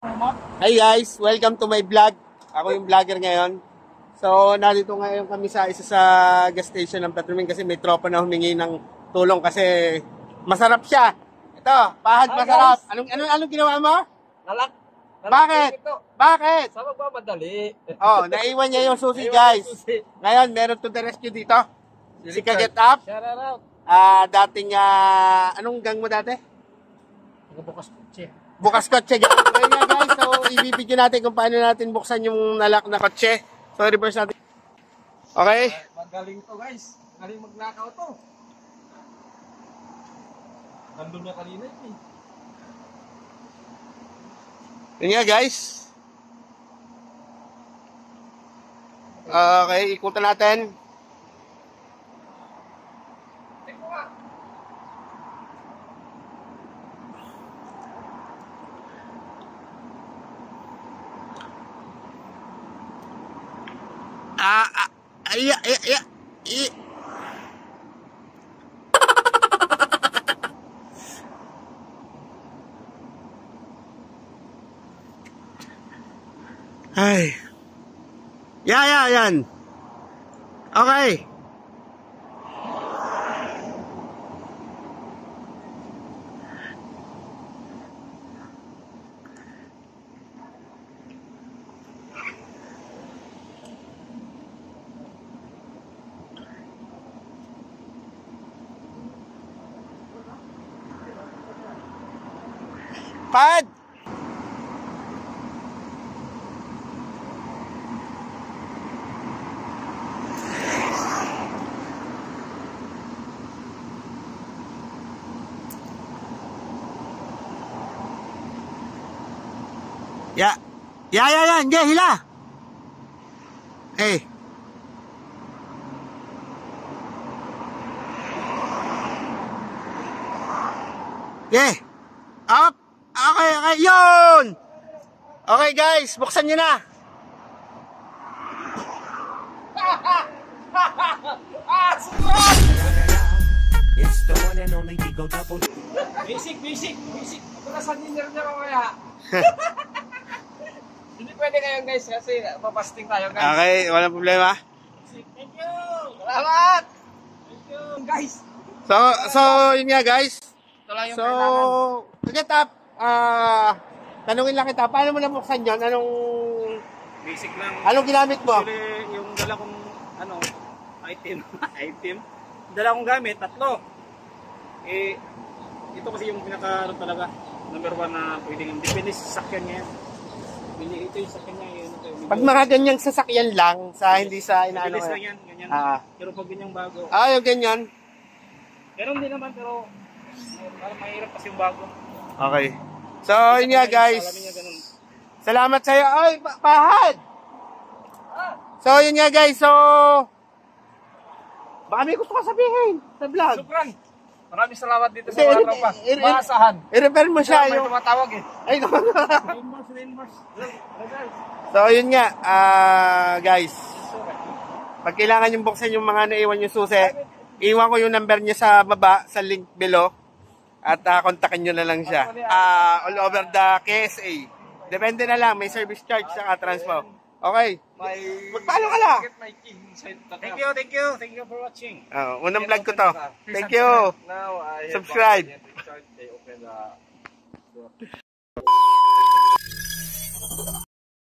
Hi guys, welcome to my vlog. Ako yung vlogger ngayon. So, narito ngayon kami sa isa sa gas station ng Petromin kasi may tropa na humingi ng tulong kasi masarap siya. Ito, pahad masarap. Anong ginawa mo? Nalak. Bakit? Bakit? Sa magmamadali. Oh, naiwan niya yung susi guys. Ngayon, meron to the rescue dito. Si Kaget Up. Shout out. Dating, anong gang mo dati? Nagbukas kotse. Bukas kotse. Ngayon nga guys, so ibibigyan natin kung paano natin buksan yung nalak na kotse. So reverse natin. Okay? Magaling to guys. Magaling magnakaw to. Nandun na kanina eh. Yun nga guys. Okay, ikutan natin. Ay. Yan. Okay. Pad! Yan. Ge, hila. Eh. Ge. Up. Okay, yun. Okay guys, buksan nyo na. Basic. Ito na sa dinner niya mamaya. Hindi pwede ngayon guys kasi papasting tayo guys. Okay, walang problema. Thank you. Salamat. Thank you guys. So yun nga guys. Ito lang yung So, kailangan. Kagetap, tanungin lang kita, paano mo nabuksan yun? Basic lang. Anong ginamit mo? Actually, yung dala kong item. Dala kong gamit, 3. Eh, ito kasi yung pinaka talaga, number 1 na pwedeng depende sa sasakyan niya. Ito yung sasakyan niya. Pag mga ganyang sasakyan lang, hindi sa inaano. Mabilis lang yan, ganyan. Pero pag ganyang bago. Yung ganyan. Meron din naman, pero mahirap kasi yung bago. Okay. So, yun nga guys. Salamat sa'yo. Ay, pahad! So, yun nga guys. So, baka may gusto ka sabihin sa vlog. Supran. Maraming salamat dito sa mga tropa. Maasahan. I-refer mo siya. May tumatawag eh. Ay, no. Rainmars. So, yun nga. Guys. Pag kailangan yung buksan yung mga naiwan yung susi, iwan ko yung number niya sa baba, sa link below. At kontakin nyo na lang siya. All over the KSA. Depende na lang. May service charge sa transpo. Okay. Magpaano ka lang? Thank you for watching. Unang vlog ko to. Thank you. Subscribe.